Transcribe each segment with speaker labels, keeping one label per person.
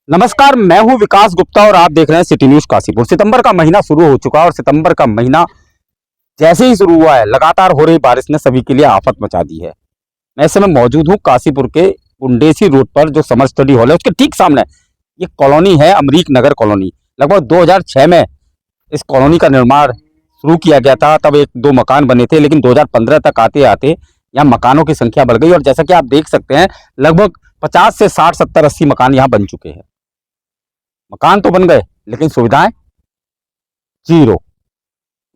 Speaker 1: नमस्कार, मैं हूं विकास गुप्ता और आप देख रहे हैं सिटी न्यूज काशीपुर। सितंबर का महीना शुरू हो चुका है और सितंबर का महीना जैसे ही शुरू हुआ है, लगातार हो रही बारिश ने सभी के लिए आफत मचा दी है। मैं इस समय मौजूद हूं काशीपुर के कुंडेसी रोड पर, जो समर स्टडी हॉल है उसके ठीक सामने ये कॉलोनी है, अमरीक नगर कॉलोनी। लगभग 2006 में इस कॉलोनी का निर्माण शुरू किया गया था। तब एक दो मकान बने थे, लेकिन 2015 तक आते आते यहाँ मकानों की संख्या बढ़ गई और जैसा कि आप देख सकते हैं, लगभग 50 से 60, 70, 80 मकान यहाँ बन चुके हैं। मकान तो बन गए, लेकिन सुविधाएं जीरो।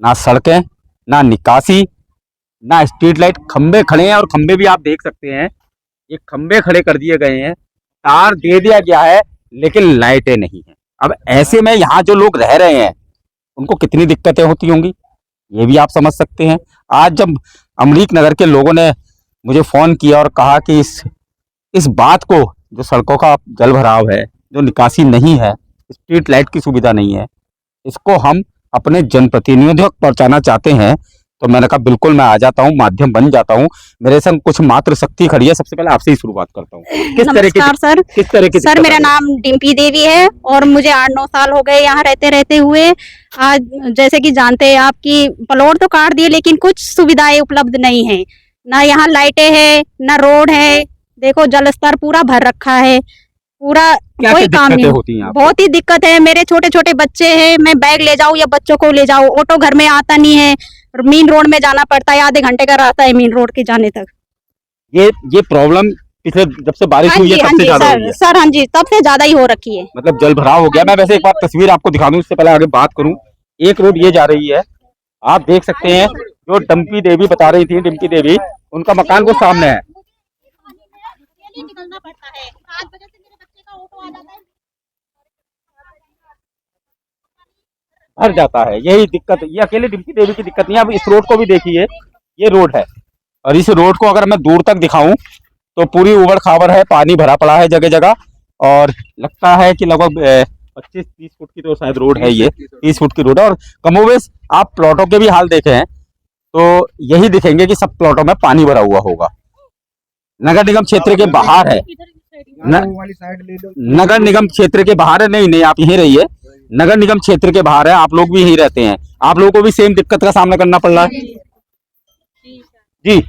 Speaker 1: ना सड़कें, ना निकासी, ना स्ट्रीट लाइट। खंबे खड़े हैं और खंबे भी आप देख सकते हैं, ये खंबे खड़े कर दिए गए हैं, तार दे दिया गया है, लेकिन लाइटें नहीं है। अब ऐसे में यहाँ जो लोग रह रहे हैं उनको कितनी दिक्कतें होती होंगी, ये भी आप समझ सकते हैं। आज जब अमरीक नगर के लोगों ने मुझे फोन किया और कहा कि इस बात को, जो सड़कों का जल भराव है, जो निकासी नहीं है, स्ट्रीट लाइट की सुविधा नहीं है, इसको हम अपने जनप्रतिनिधियों तक पहुंचाना चाहते हैं, तो मैंने कहा बिल्कुल मैं आ जाता हूं, माध्यम बन जाता हूं। मेरे संग कुछ मात्र शक्ति खड़ी है। सबसे पहले आपसे ही शुरुआत करता हूं। किस तरह की
Speaker 2: सर, मेरा नाम डिम्पी देवी है और मुझे 8-9 साल हो गए यहाँ रहते हुए। आज जैसे कि जानते हैं आप कि प्लॉट तो काट दिए, लेकिन कुछ सुविधाएं उपलब्ध नहीं है। ना यहाँ लाइटें है, ना रोड है। देखो जल स्तर पूरा भर रखा है, पूरा कोई काम नहीं
Speaker 1: होती है।
Speaker 2: बहुत ही दिक्कत है। मेरे छोटे छोटे बच्चे हैं, मैं बैग ले जाऊं या बच्चों को ले जाऊं, ऑटो घर में आता नहीं है, मेन रोड में जाना पड़ता है। आधे घंटे का रास्ता है मेन रोड के जाने तक।
Speaker 1: ये प्रॉब्लम पिछले जब से बारिश हुई है तब से ज्यादा हुई है
Speaker 2: सर। हाँ जी, तब से ज्यादा ही हो रखी है।
Speaker 1: मतलब जल भराव हो गया। मैं वैसे एक बार तस्वीर आपको दिखा दूं, इससे पहले आगे बात करूं। एक रोड ये जा रही है, आप देख सकते हैं, जो डिम्पी देवी बता रही थी, डिम्पी देवी, उनका मकान को सामने है।
Speaker 2: निकलना पड़ता है, 8 बजे से मेरे बच्चे का ऑटो आ जाता है,
Speaker 1: भर जाता है। यही दिक्कत, ये अकेले डिम्पी देवी की दिक्कत नहीं है। अब इस रोड को भी देखिए, ये रोड है और इस रोड को अगर मैं दूर तक दिखाऊं तो पूरी उबड़ खाबड़ है, पानी भरा पड़ा है जगह जगह, और लगता है कि लगभग 25-30 फुट की तो शायद रोड है, ये 30 फुट की रोड है। और कमोबेश आप प्लॉटों के भी हाल देखे हैं तो यही दिखेंगे कि सब प्लॉटों में पानी भरा हुआ होगा। नगर निगम क्षेत्र के बाहर है, नगर निगम क्षेत्र के बाहर है। नहीं, आप यहीं रहिए, नगर निगम क्षेत्र के बाहर है, आप लोग भी यहीं रहते हैं, आप लोगों को भी सेम दिक्कत का सामना करना पड़ रहा है जी।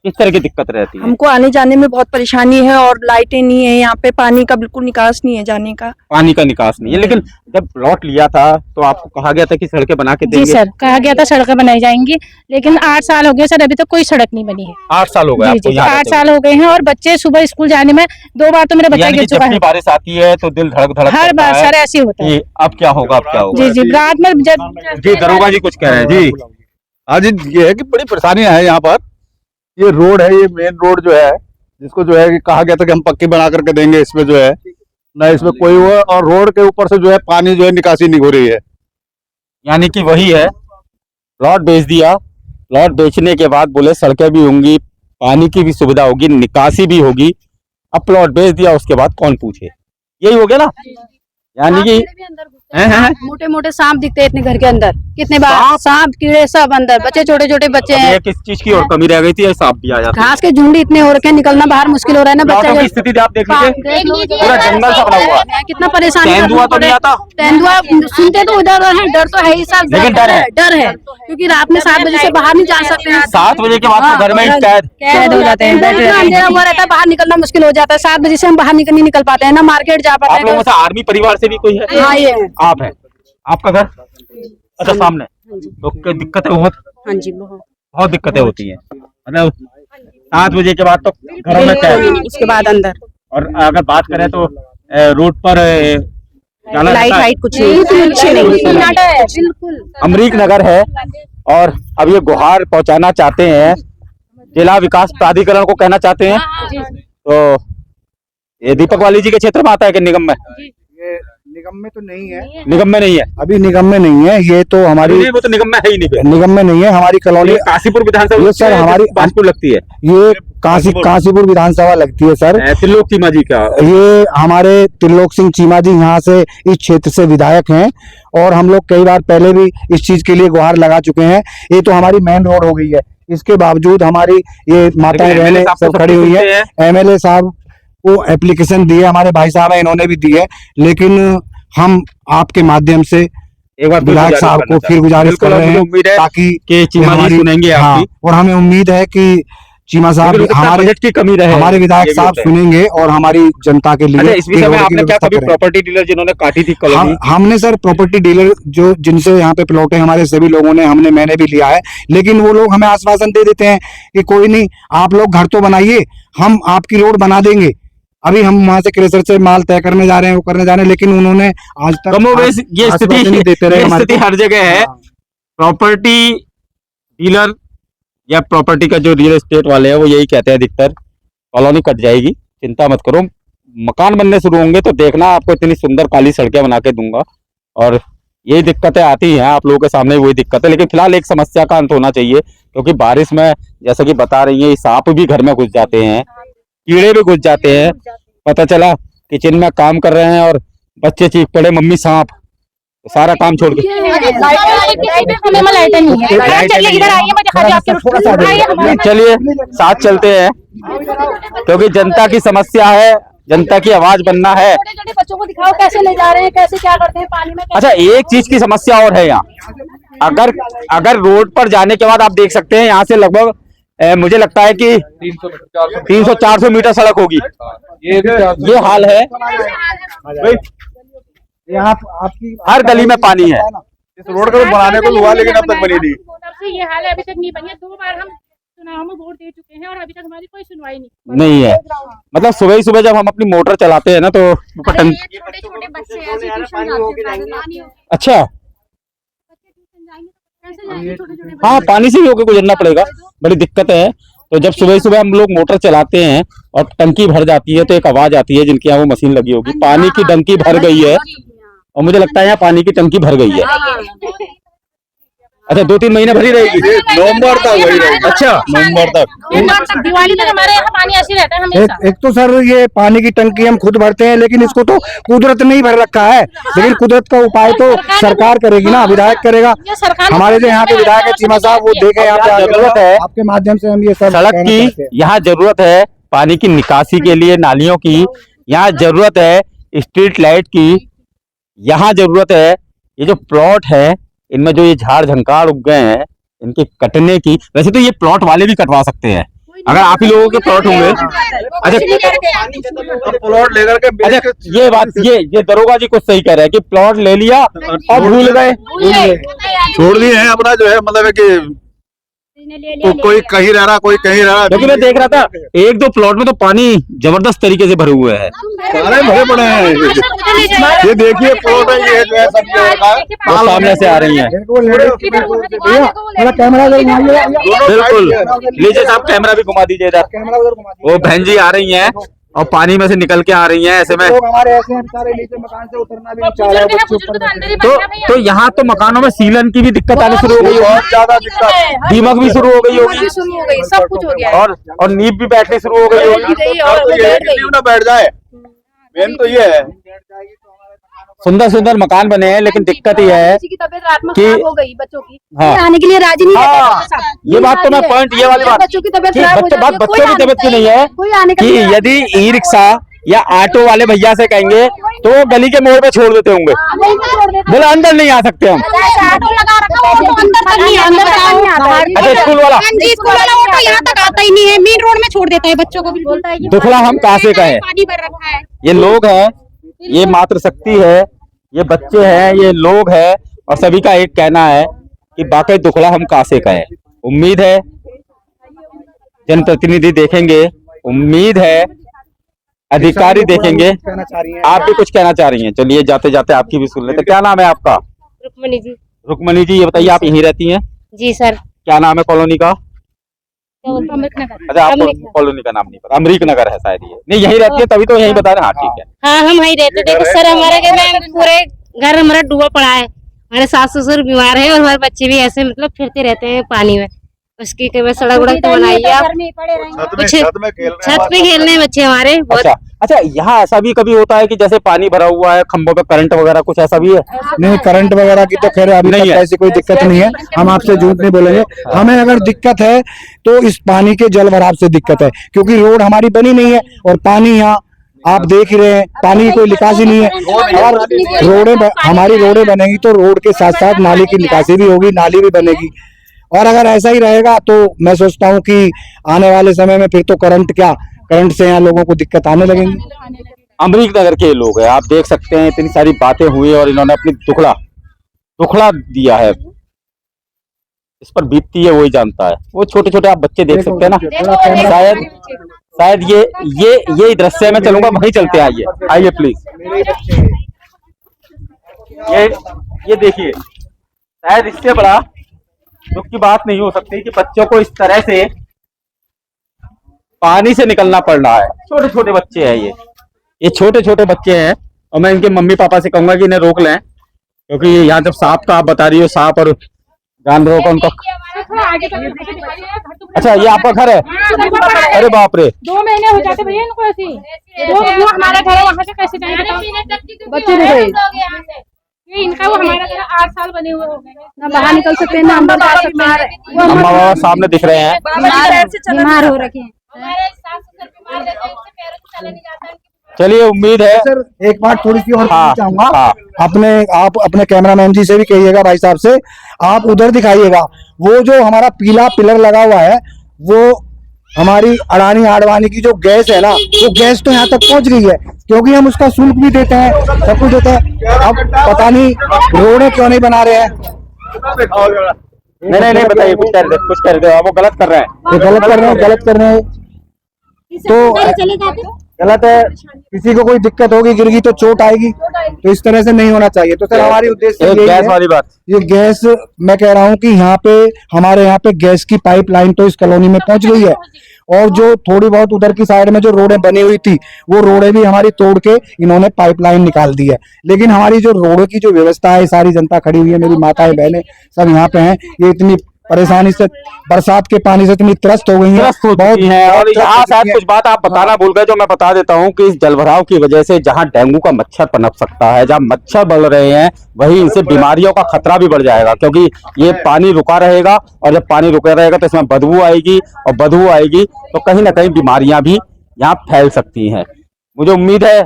Speaker 1: किस तरह की दिक्कत रहती है?
Speaker 3: हमको आने जाने में बहुत परेशानी है और लाइटें नहीं है यहाँ पे, पानी का बिल्कुल निकास नहीं है, जाने का
Speaker 1: पानी का निकास नहीं है। लेकिन जब प्लॉट लिया था तो आपको कहा गया था कि सड़कें बना के देंगे।
Speaker 4: जी सर, कहा गया था सड़कें बनाई जाएंगी, लेकिन 8 साल हो गए सर, अभी तक कोई सड़क नहीं बनी है।
Speaker 1: 8 साल हो गए आपको यहाँ?
Speaker 4: 8 साल हो गए हैं और बच्चे सुबह स्कूल जाने में 2 बार तो मेरा बच्चा गिर चुका है।
Speaker 1: बारिश आती है तो दिल धड़क
Speaker 4: हर बार सर ऐसे ही होता है।
Speaker 1: अब क्या होगा, अब क्या होगा?
Speaker 4: जी, रात में जब
Speaker 1: जी दरोगा जी कुछ कह रहे हैं जी।
Speaker 5: आज ये है कि बड़ी परेशानियां है यहाँ पर। ये रोड है, ये मेन रोड जो है, जिसको जो है कि कहा गया था कि हम पक्की बना करके देंगे, इसमें जो है ना, इसमें कोई हुआ, और रोड के ऊपर से जो है पानी जो है निकासी नहीं हो रही है।
Speaker 1: यानी कि वही है, प्लॉट बेच दिया, प्लॉट बेचने के बाद बोले सड़कें भी होंगी, पानी की भी सुविधा होगी, निकासी भी होगी। अब प्लॉट बेच दिया, उसके बाद कौन पूछे, यही हो गया ना। यानी कि
Speaker 2: मोटे मोटे सांप दिखते हैं इतने घर के अंदर, कितने बार सांप कीड़े सब अंदर, बच्चे छोटे छोटे बच्चे हैं।
Speaker 1: किस चीज की और कमी रह गई थी, सांप भी आ जाता है।
Speaker 2: घास के झुंड इतने हो रखे हैं, निकलना बाहर मुश्किल हो रहा है ना।
Speaker 1: प्लॉटों की
Speaker 2: बच्चे
Speaker 1: स्थिति आप देख लीजिए, पूरा जंगल सा बना हुआ है।
Speaker 2: कितना परेशानी।
Speaker 1: तेंदुआ तो नहीं आता?
Speaker 2: तेंदुआ सुनते तो उधर है, डर तो है ही सर,
Speaker 1: लेकिन डर है
Speaker 2: क्योंकि रात में 7 बजे से बाहर नहीं जा सकते हैं।
Speaker 1: 7 बजे के बाद तो घर में ही
Speaker 2: कैद हो जाते हैं, अंधेरा हुआ रहता है, बाहर निकलना मुश्किल हो जाता है। 7 बजे से हम बाहर नहीं निकल पाते हैं, ना मार्केट जा पाते हैं।
Speaker 1: आप लोगों से आर्मी परिवार से भी कोई है?
Speaker 2: हाँ, ये है।
Speaker 1: आप है, आपका घर अच्छा सामने, तो दिक्कतें बहुत?
Speaker 2: हाँ जी,
Speaker 1: बहुत दिक्कतें होती हैं। मतलब 7 बजे के बाद तो घरों में कैद,
Speaker 2: उसके बाद अंदर।
Speaker 1: और अगर बात करें तो रोड पर
Speaker 2: लाइट कुछ नहीं।
Speaker 1: अमरीक नगर है और अब ये गुहार पहुंचाना चाहते हैं, जिला विकास प्राधिकरण को कहना चाहते हैं। तो ये दीपक वाली जी के क्षेत्र में आता है कि निगम में?
Speaker 5: ये निगम में तो नहीं है,
Speaker 1: निगम में नहीं है,
Speaker 5: अभी निगम में नहीं है। ये तो हमारी,
Speaker 1: वो तो निगम में है ही नहीं,
Speaker 5: निगम में नहीं है, हमारी कॉलोनी
Speaker 1: काशीपुर विधानसभा।
Speaker 5: ये सर हमारी
Speaker 1: काशीपुर लगती है,
Speaker 5: ये काशीपुर विधानसभा लगती है सर।
Speaker 1: त्रिलोक चीमा जी का,
Speaker 5: ये हमारे त्रिलोक सिंह चीमा जी यहाँ से इस क्षेत्र से विधायक हैं और हम लोग कई बार पहले भी इस चीज के लिए गुहार लगा चुके हैं। ये तो हमारी मेन रोड हो गई है, इसके बावजूद हमारी ये माताएं बहनें सब खड़ी हुई है। एमएलए साहब
Speaker 6: वो एप्लीकेशन दी है, हमारे भाई साहब हैं इन्होंने भी दी है, लेकिन हम आपके माध्यम से
Speaker 1: एक बार
Speaker 6: विधायक साहब को फिर गुजारिश कर रहे हैं
Speaker 1: उम्मीद है
Speaker 6: ताकि
Speaker 1: कि चीमा जी सुनेंगे
Speaker 6: हाँ,
Speaker 1: आपकी।
Speaker 6: और हमें उम्मीद है कि चीमा साहब हमारे
Speaker 1: बजट की कमी रहे,
Speaker 6: हमारे विधायक
Speaker 1: ये भी
Speaker 6: साहब
Speaker 1: होता है।
Speaker 6: सुनेंगे और हमारी जनता के लिए
Speaker 1: अच्छा, इस विषय
Speaker 6: एक
Speaker 1: में
Speaker 6: रोड की
Speaker 1: आपने क्या
Speaker 6: व्यवस्था
Speaker 1: कभी
Speaker 6: करें।
Speaker 1: प्रॉपर्टी डीलर जिन्होंने काटी थी कॉलोनी?
Speaker 6: हमने सर प्रॉपर्टी डीलर जो जिनसे यहाँ पे प्लॉट है हमारे सभी लोगों ने मैंने भी लिया है, लेकिन वो लोग हमें आश्वासन दे देते हैं कि कोई नहीं, आप लोग घर तो बनाइए, हम आपकी रोड बना देंगे। अभी हम वहां से क्रेशर से माल तय करने जा रहे हैं, वो करने जा रहे हैं, लेकिन उन्होंने आज तक
Speaker 1: कमोबेश ये स्थिति
Speaker 6: आश्वासन नहीं देते रहे
Speaker 1: ये
Speaker 6: हमारे
Speaker 1: स्थिति
Speaker 6: को।
Speaker 1: हर जगह है।
Speaker 6: हाँ।
Speaker 1: प्रॉपर्टी डीलर या प्रॉपर्टी का जो रियल एस्टेट वाले हैं वो यही कहते हैं अधिकतर, कॉलोनी कट जाएगी, चिंता मत करो, मकान बनने शुरू होंगे तो देखना, आपको इतनी सुंदर काली सड़कें बना के दूंगा। और यही दिक्कतें आती हैं आप लोगों के सामने, वही दिक्कत है। लेकिन फिलहाल एक समस्या का अंत होना चाहिए, क्योंकि बारिश में जैसा कि बता रही है, सांप भी घर में घुस जाते हैं, कीड़े भी घुस जाते हैं। पता चला किचन में काम कर रहे हैं और बच्चे चीख पड़े मम्मी सांप, तो सारा काम छोड़ के
Speaker 4: लाइटें नहीं है। चलिए इधर आइए, मैं दिखा दूं आपके रूट पे। आइए हमारे
Speaker 1: चलिए साथ चलते हैं, क्योंकि जनता की समस्या है, जनता की आवाज बनना है।
Speaker 4: छोटे-छोटे बच्चों को दिखाओ कैसे ले जा रहे हैं, कैसे क्या करते हैं पानी में।
Speaker 1: अच्छा, एक चीज की समस्या और है यहाँ, अगर रोड पर जाने के बाद आप देख सकते हैं यहाँ से लगभग मुझे लगता है कि 300-400 मीटर सड़क होगी। ये हाल है भाई,
Speaker 6: यहाँ आपकी
Speaker 1: हर गली में पानी है।
Speaker 5: इस रोड को बनाने को हुआ, लेकिन अब तक बनी नहीं।
Speaker 4: तब से ये हाल है, अभी तक नहीं बनी है। 2 बार हम चुनाव में वोट दे चुके हैं और अभी तक हमारी कोई सुनवाई
Speaker 1: नहीं है। मतलब सुबह ही सुबह जब हम अपनी मोटर चलाते हैं ना तो ऊपर
Speaker 2: छोटे छोटे बच्चे हैं, अभी ट्यूशन जाते हैं,
Speaker 1: अच्छा
Speaker 2: कैसे जाएंगे छोटे छोटे
Speaker 1: हाँ, पानी से ही होकर गुजरना पड़ेगा, बड़ी दिक्कत है। तो जब सुबह सुबह हम लोग मोटर चलाते हैं और टंकी भर जाती है तो एक आवाज आती है, जिनके यहाँ वो मशीन लगी होगी, पानी की टंकी भर गई है, और मुझे लगता है यहाँ पानी की टंकी भर गई है। अच्छा, 2-3 महीने भरी रहेगी,
Speaker 5: नवंबर तक वही रहेगी।
Speaker 1: अच्छा,
Speaker 5: नवंबर तक।
Speaker 4: दिवाली तक हमारे यहाँ पानी ऐसे ही रहता है हमेशा।
Speaker 6: एक तो सर ये पानी की टंकी हम खुद भरते हैं, लेकिन इसको तो कुदरत ने ही भर रखा है, लेकिन कुदरत का उपाय तो सरकार करेगी ना, विधायक करेगा।
Speaker 4: ये सरकार
Speaker 6: हमारे जो यहाँ पे विधायक है चीमा साहब, वो देखे यहाँ पे
Speaker 1: जरूरत है
Speaker 6: आपके माध्यम से हम ये सब
Speaker 1: सड़क
Speaker 6: कहना चाहते हैं।
Speaker 1: की, यहाँ जरूरत है पानी की निकासी के लिए, नालियों की, यहाँ जरूरत है स्ट्रीट लाइट की, यहाँ जरूरत है ये जो प्लॉट है इनमें जो ये झाड़ झंकार उग गए हैं इनके कटने की। वैसे तो ये प्लॉट वाले भी कटवा सकते हैं अगर आप ही लोगों के प्लॉट होंगे। अच्छा,
Speaker 5: प्लॉट लेकर के
Speaker 1: अच्छा, ये बात ये दरोगा जी कुछ सही कह रहे हैं कि प्लॉट ले लिया और भूल गए,
Speaker 5: छोड़ दिए हैं अपना, जो है मतलब है कि कोई कहीं रह रहा, कोई कहीं रह रहा।
Speaker 1: क्योंकि मैं देख रहा था 1-2 प्लॉट में तो पानी जबरदस्त तरीके से भरे हुए हैं।
Speaker 5: सारे भरे पड़े हैं। ये देखिए प्लॉट है, ये जो है सब
Speaker 1: वो सामने से आ रही हैं।
Speaker 6: कैमरा
Speaker 1: बिल्कुल, लीजिए साहब कैमरा भी घुमा दीजिए इधर। वो बहन जी आ रही हैं और पानी में से निकल के आ रही हैं, ऐसे में
Speaker 6: लोग हमारे ऐसे हैं बेचारे, नीचे मकान से उतरना भी नहीं चाह रहे हैं, बच्चे ऊपर बैठे हैं।
Speaker 1: तो यहाँ तो मकानों में सीलन की भी दिक्कत आनी शुरू हो गई, बहुत ज्यादा दिक्कत, दीमक भी शुरू हो गई होगी,
Speaker 3: शुरू हो गई, सब कुछ हो गया है।
Speaker 1: और नींव भी बैठनी शुरू हो गई होगी।
Speaker 5: तो ये है कि नींव ना बैठ जाए, मेन तो ये है।
Speaker 1: सुंदर सुंदर मकान बने हैं, लेकिन दिक्कत ये है
Speaker 3: किसी की तबीयत रात में
Speaker 1: कि-
Speaker 3: खराब हो गई बच्चों की,
Speaker 1: हाँ
Speaker 2: आने के लिए राजी नहीं
Speaker 1: हाँ, ये बात तो मैं पॉइंट, ये वाली बात
Speaker 3: बच्चों की तबीयत
Speaker 1: कि
Speaker 3: खराब हो
Speaker 1: बच्चों
Speaker 3: जाती है,
Speaker 1: बच्चों की तबीयत की नहीं है
Speaker 3: कोई आने का
Speaker 1: कि
Speaker 3: नहीं है।
Speaker 1: यदि ई रिक्शा या ऑटो वाले भैया से कहेंगे तो वो गली के मोड़ पे छोड़ देते होंगे, बोले अंदर नहीं आ सकते हम।
Speaker 2: ऑटो लगा रखा है, वो तो अंदर तक नहीं आता।
Speaker 1: अच्छा, स्कूल वाला
Speaker 2: जी, स्कूल वाला ऑटो यहाँ तक आता ही नहीं है, मेन रोड में छोड़ देता है बच्चों को, बिल्कुल।
Speaker 1: दुखला हम कहाँ से कहें,
Speaker 2: पानी भर रखा है।
Speaker 1: ये लोग हैं, ये मातृशक्ति है, ये बच्चे हैं, ये लोग हैं, और सभी का एक कहना है कि बाकी दुखला हम कहाँ से कहें। उम्मीद है जनप्रतिनिधि देखेंगे, उम्मीद है अधिकारी देखेंगे।
Speaker 6: कहना चाह रही हैं
Speaker 1: आप भी कुछ कहना चाह रही हैं, चलिए जाते जाते आपकी भी सुन लेते। क्या नाम है आपका?
Speaker 4: रुक्मणी जी।
Speaker 1: रुक्मणी जी, ये बताइए आप यहीं रहती हैं?
Speaker 4: जी सर।
Speaker 1: क्या नाम है कॉलोनी का?
Speaker 4: अमृतनगर।
Speaker 1: अच्छा, आपको कॉलोनी का नाम नहीं पता? अमरीक नगर है शायद ये। नहीं, यहीं रहती है तभी तो यहीं बता रहे हैं। हाँ ठीक है।
Speaker 4: हाँ, हम वहीं रहते। देखो सर, हमारे घर में पूरे घर हमारा डूबा पड़ा है, हमारे सास ससुर बीमार है और हमारे बच्चे भी ऐसे मतलब फिरते रहते हैं पानी में। उसकी कई बार सड़क उड़क तो बनाई है आप, छत पे खेलने बच्चे हमारे बहुत।
Speaker 1: अच्छा, यहाँ ऐसा भी कभी होता है कि जैसे पानी भरा हुआ है, खंभों पे करंट वगैरह कुछ ऐसा भी है?
Speaker 6: नहीं, करंट वगैरह की तो खैर अभी
Speaker 1: नहीं
Speaker 6: तक
Speaker 1: है।
Speaker 6: ऐसी कोई दिक्कत नहीं है, हम आपसे झूठ नहीं बोलेंगे। हमें अगर दिक्कत है तो इस पानी के जल भराव से दिक्कत है, क्योंकि रोड हमारी बनी नहीं है और पानी यहाँ आप देख ही रहे हैं, पानी की कोई निकासी नहीं है। और हमारी रोडें बनेंगी तो रोड के साथ साथ नाली की निकासी भी होगी, नाली भी बनेगी। और अगर ऐसा ही रहेगा तो मैं सोचता हूँ कि आने वाले समय में फिर तो करंट से यहाँ लोगों को दिक्कत आने लगेंगी।
Speaker 1: अमरीक नगर के लोग हैं, आप देख सकते हैं इतनी सारी बातें हुई और इन्होंने अपनी दुखड़ा दिया है। इस पर बीतती है वही जानता है। वो छोटे छोटे आप बच्चे देख सकते हैं ना, शायद ये दृश्य में चलूंगा, वहीं चलते हैं। आइए प्लीज। ये देखिए, शायद इससे बड़ा दुख की बात नहीं हो सकती कि बच्चों को इस तरह से पानी से निकलना पड़ रहा है। छोटे छोटे बच्चे हैं, ये छोटे छोटे बच्चे हैं। और मैं इनके मम्मी पापा से कहूंगा कि इन्हें रोक लें, क्योंकि यहाँ जब सांप का आप बता रही हो, सांप और जानवरों का उनका। अच्छा, ये आपका घर है? अरे बाप रे,
Speaker 7: 2 महीने हो जाते भैया इनको ऐसे ही। वो हमारा घर है, वहाँ से कैसे जाएंगे बताओ? बच्चे नहीं गए ये इनका, वो हमारा घर 8 साल बने हुए हो गए, ना बाहर निकल सकते हैं ना अंदर जा सकते हैं।
Speaker 1: अम्मा बाबा सामने दिख रहे हैं,
Speaker 2: बीमार हो रखे हैं।
Speaker 1: चलिए उम्मीद है।
Speaker 6: सर एक बात थोड़ी सी और
Speaker 1: हाँ,
Speaker 6: चाहूंगा,
Speaker 1: हाँ।
Speaker 6: आप अपने कैमरामैन जी से भी कहिएगा, भाई साहब से आप उधर दिखाइएगा। वो जो हमारा पीला पिलर लगा हुआ है, वो हमारी अडानी आडवाणी की जो गैस है ना, वो गैस तो यहाँ तक पहुंच गई है, क्योंकि हम उसका शुल्क भी देते हैं, सब कुछ देते हैं। अब पता नहीं रोडें क्यों नहीं बना रहे हैं।
Speaker 1: नहीं बताइए, कुछ कर दे। वो गलत कर रहे हैं,
Speaker 6: गलत कर रहे हैं तो गलत है। किसी को कोई दिक्कत होगी, गिर गई तो चोट आएगी, तो इस तरह से नहीं होना चाहिए। तो सर हमारी उद्देश्य यही
Speaker 1: गैस
Speaker 6: है,
Speaker 1: वाली बात।
Speaker 6: ये गैस मैं कह रहा हूँ कि यहाँ पे हमारे यहाँ पे गैस की पाइपलाइन तो इस कॉलोनी में पहुंच गई है, और जो थोड़ी बहुत उधर की साइड में जो रोडें बनी हुई थी, वो रोडें भी हमारी तोड़ के इन्होंने पाइपलाइन निकाल दी है। लेकिन हमारी जो रोडों की जो व्यवस्था है, सारी जनता खड़ी हुई है, मेरी माताएं बहनें सब यहाँ पे हैं, ये इतनी परेशानी से, बरसात के पानी से इतनी त्रस्त हो गई है,
Speaker 1: बहुत है। और यहाँ शायद कुछ बात आप बताना भूल गए, जो मैं बता देता हूँ कि इस जलभराव की वजह से जहाँ डेंगू का मच्छर पनप सकता है, जहाँ मच्छर बढ़ रहे हैं, वहीं इनसे बीमारियों का खतरा भी बढ़ जाएगा, क्योंकि ये पानी रुका रहेगा, और जब पानी रुका रहेगा तो इसमें बदबू आएगी, और बदबू आएगी तो कहीं ना कहीं बीमारियां भी यहाँ फैल सकती हैं। मुझे उम्मीद है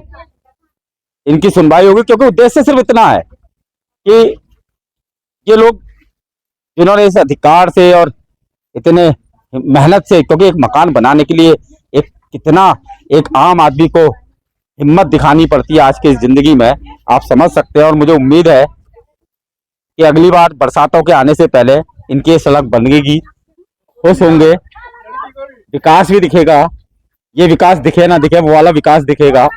Speaker 1: इनकी सुनवाई होगी, क्योंकि उद्देश्य सिर्फ इतना है कि ये लोग जिन्होंने इस अधिकार से और इतने मेहनत से, क्योंकि एक मकान बनाने के लिए एक आम आदमी को हिम्मत दिखानी पड़ती है आज की जिंदगी में, आप समझ सकते हैं। और मुझे उम्मीद है कि अगली बार बरसातों के आने से पहले इनकी सड़क बनेगी, खुश होंगे, विकास भी दिखेगा। ये विकास दिखे ना दिखे, वो वाला विकास दिखेगा,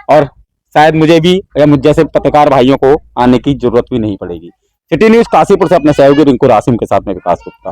Speaker 1: और शायद मुझे भी या मुझ जैसे पत्रकार भाइयों को आने की जरूरत भी नहीं पड़ेगी। सिटी न्यूज काशीपुर से अपने सहयोगी रिंकू रासिम के साथ में विकास गुप्ता।